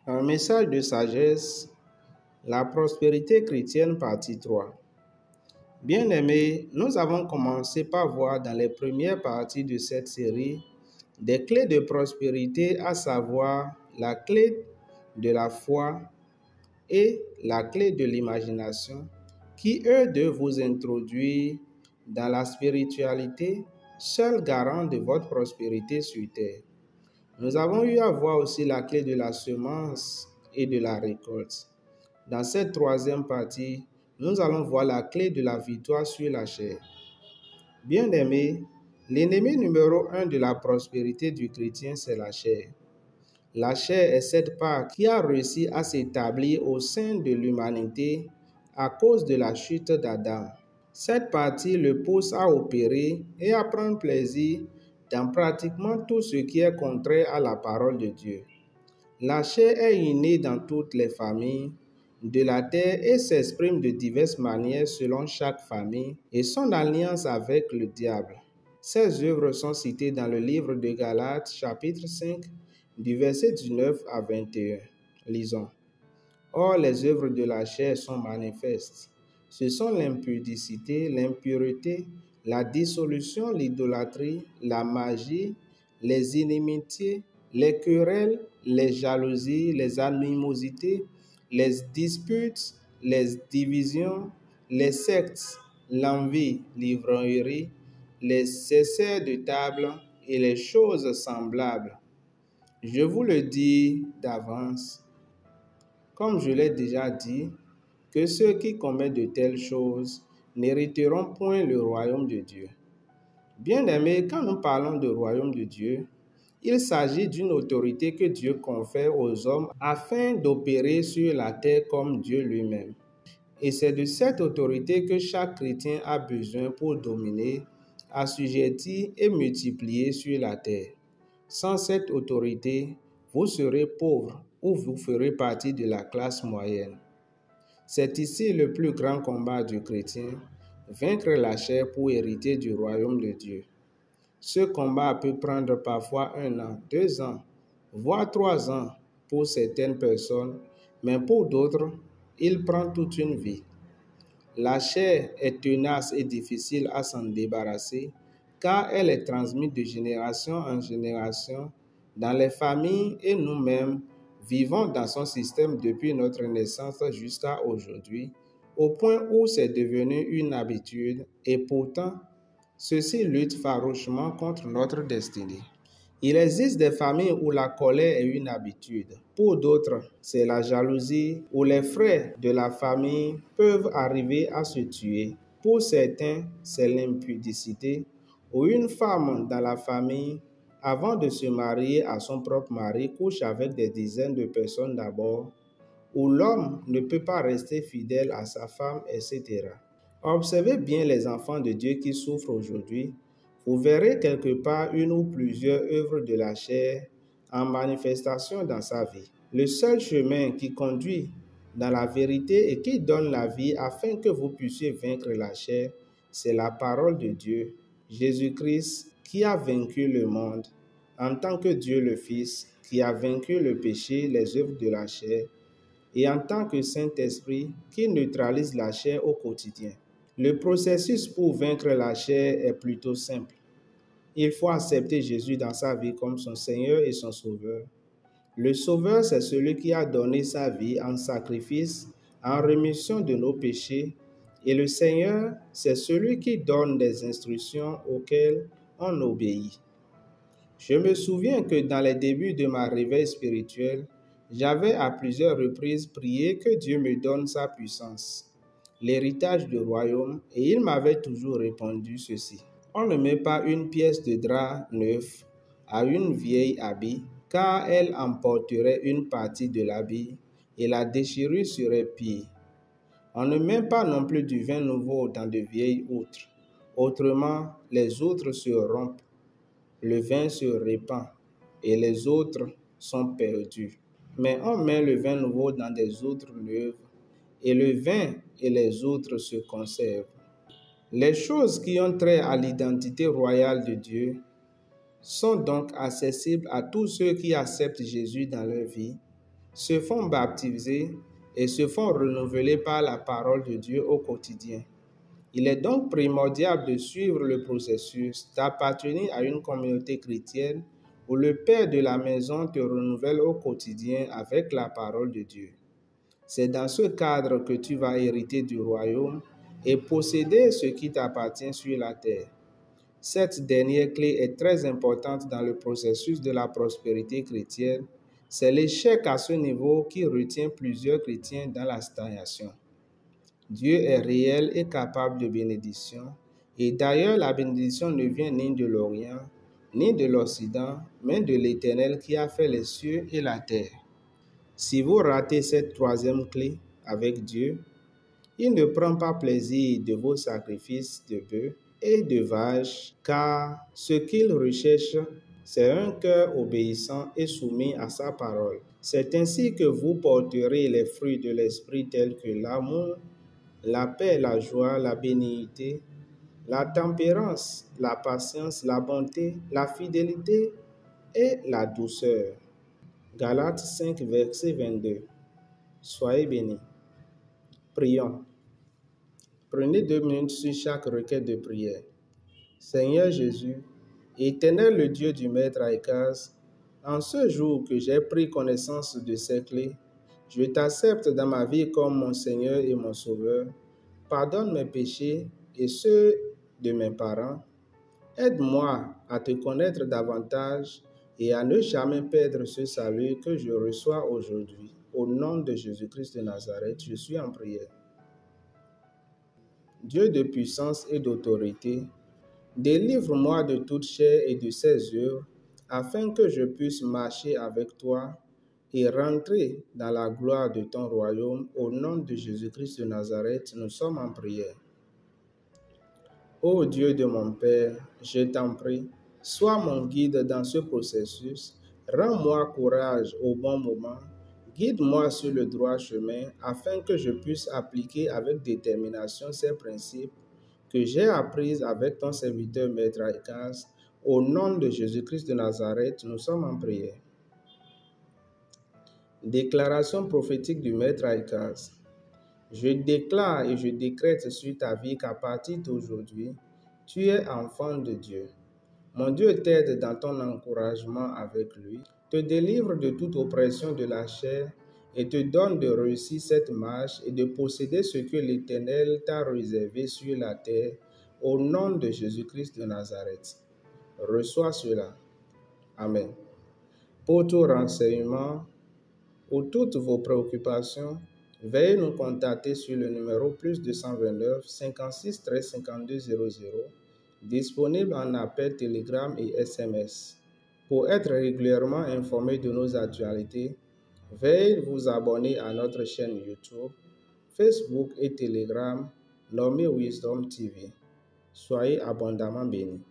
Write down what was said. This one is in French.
Un message de sagesse, la prospérité chrétienne, partie 3. Bien-aimés, nous avons commencé par voir dans les premières parties de cette série des clés de prospérité, à savoir la clé de la foi et la clé de l'imagination, qui eux de vous introduire dans la spiritualité, seul garant de votre prospérité sur terre. Nous avons eu à voir aussi la clé de la semence et de la récolte. Dans cette troisième partie, nous allons voir la clé de la victoire sur la chair. Bien-aimés, l'ennemi numéro 1 de la prospérité du chrétien, c'est la chair. La chair est cette part qui a réussi à s'établir au sein de l'humanité à cause de la chute d'Adam. Cette partie le pousse à opérer et à prendre plaisir dans pratiquement tout ce qui est contraire à la parole de Dieu. La chair est innée dans toutes les familles de la terre et s'exprime de diverses manières selon chaque famille et son alliance avec le diable. Ces œuvres sont citées dans le livre de Galates, chapitre 5, du verset 19 à 21. Lisons. Or, les œuvres de la chair sont manifestes. Ce sont l'impudicité, l'impureté, la dissolution, l'idolâtrie, la magie, les inimitiés, les querelles, les jalousies, les animosités, les disputes, les divisions, les sectes, l'envie, l'ivrognerie, les excès de table et les choses semblables. Je vous le dis d'avance, comme je l'ai déjà dit, que ceux qui commettent de telles choses n'hériteront point le royaume de Dieu. Bien-aimés, quand nous parlons de royaume de Dieu, il s'agit d'une autorité que Dieu confère aux hommes afin d'opérer sur la terre comme Dieu lui-même. Et c'est de cette autorité que chaque chrétien a besoin pour dominer, assujettir et multiplier sur la terre. Sans cette autorité, vous serez pauvre ou vous ferez partie de la classe moyenne. C'est ici le plus grand combat du chrétien, vaincre la chair pour hériter du royaume de Dieu. Ce combat peut prendre parfois 1 an, 2 ans, voire 3 ans pour certaines personnes, mais pour d'autres, il prend toute une vie. La chair est tenace et difficile à s'en débarrasser car elle est transmise de génération en génération dans les familles et nous-mêmes vivons dans son système depuis notre naissance jusqu'à aujourd'hui, au point où c'est devenu une habitude et pourtant, ceci lutte farouchement contre notre destinée. Il existe des familles où la colère est une habitude. Pour d'autres, c'est la jalousie où les frères de la famille peuvent arriver à se tuer. Pour certains, c'est l'impudicité où une femme dans la famille, avant de se marier à son propre mari, couche avec des dizaines de personnes d'abord, où l'homme ne peut pas rester fidèle à sa femme, etc. Observez bien les enfants de Dieu qui souffrent aujourd'hui. Vous verrez quelque part une ou plusieurs œuvres de la chair en manifestation dans sa vie. Le seul chemin qui conduit dans la vérité et qui donne la vie afin que vous puissiez vaincre la chair, c'est la parole de Dieu, Jésus-Christ, qui a vaincu le monde en tant que Dieu le Fils, qui a vaincu le péché, les œuvres de la chair, et en tant que Saint-Esprit, qui neutralise la chair au quotidien. Le processus pour vaincre la chair est plutôt simple. Il faut accepter Jésus dans sa vie comme son Seigneur et son Sauveur. Le Sauveur, c'est celui qui a donné sa vie en sacrifice, en rémission de nos péchés. Et le Seigneur, c'est celui qui donne des instructions auxquelles on obéit. Je me souviens que dans les débuts de ma réveil spirituel, j'avais à plusieurs reprises prié que Dieu me donne sa puissance, l'héritage du royaume, et il m'avait toujours répondu ceci. On ne met pas une pièce de drap neuf à une vieille habit, car elle emporterait une partie de l'habit et la déchirure serait pire. On ne met pas non plus du vin nouveau dans de vieilles outres, autrement les outres se rompent, le vin se répand et les outres sont perdues. Mais on met le vin nouveau dans des outres neuves et le vin et les outres se conservent. Les choses qui ont trait à l'identité royale de Dieu sont donc accessibles à tous ceux qui acceptent Jésus dans leur vie, se font baptiser et se font renouveler par la parole de Dieu au quotidien. Il est donc primordial de suivre le processus, d'appartenir à une communauté chrétienne où le père de la maison te renouvelle au quotidien avec la parole de Dieu. C'est dans ce cadre que tu vas hériter du royaume et posséder ce qui t'appartient sur la terre. Cette dernière clé est très importante dans le processus de la prospérité chrétienne. C'est l'échec à ce niveau qui retient plusieurs chrétiens dans la stagnation. Dieu est réel et capable de bénédiction. Et d'ailleurs, la bénédiction ne vient ni de l'Orient, ni de l'Occident, mais de l'Éternel qui a fait les cieux et la terre. Si vous ratez cette troisième clé avec Dieu, il ne prend pas plaisir de vos sacrifices de bœufs et de vaches, car ce qu'il recherche, c'est un cœur obéissant et soumis à sa parole. C'est ainsi que vous porterez les fruits de l'esprit tels que l'amour, la paix, la joie, la bénignité, la tempérance, la patience, la bonté, la fidélité et la douceur. Galates 5, verset 22. Soyez bénis. Prions. Prenez 2 minutes sur chaque requête de prière. Seigneur Jésus, Éternel le Dieu du Maître Aïkaz, en ce jour que j'ai pris connaissance de ces clés, je t'accepte dans ma vie comme mon Seigneur et mon Sauveur. Pardonne mes péchés et ceux de mes parents. Aide-moi à te connaître davantage et à ne jamais perdre ce salut que je reçois aujourd'hui. Au nom de Jésus-Christ de Nazareth, je suis en prière. Dieu de puissance et d'autorité, délivre-moi de toute chair et de ses œuvres, afin que je puisse marcher avec toi et rentrer dans la gloire de ton royaume. Au nom de Jésus-Christ de Nazareth, nous sommes en prière. Ô Dieu de mon Père, je t'en prie, sois mon guide dans ce processus, rends-moi courage au bon moment, guide-moi sur le droit chemin afin que je puisse appliquer avec détermination ces principes que j'ai appris avec ton serviteur Maître Aïkaz. Au nom de Jésus-Christ de Nazareth, nous sommes en prière. Déclaration prophétique du Maître Aïkaz. Je déclare et je décrète sur ta vie qu'à partir d'aujourd'hui, tu es enfant de Dieu. Mon Dieu t'aide dans ton encouragement avec lui, te délivre de toute oppression de la chair et te donne de réussir cette marche et de posséder ce que l'Éternel t'a réservé sur la terre au nom de Jésus-Christ de Nazareth. Reçois cela. Amen. Pour tout renseignement ou toutes vos préoccupations, veuillez nous contacter sur le numéro +229 56 13 52 00, disponible en appel, télégramme et SMS. Pour être régulièrement informé de nos actualités, veuillez vous abonner à notre chaîne YouTube, Facebook et Telegram, nommée Wisdom TV. Soyez abondamment bénis.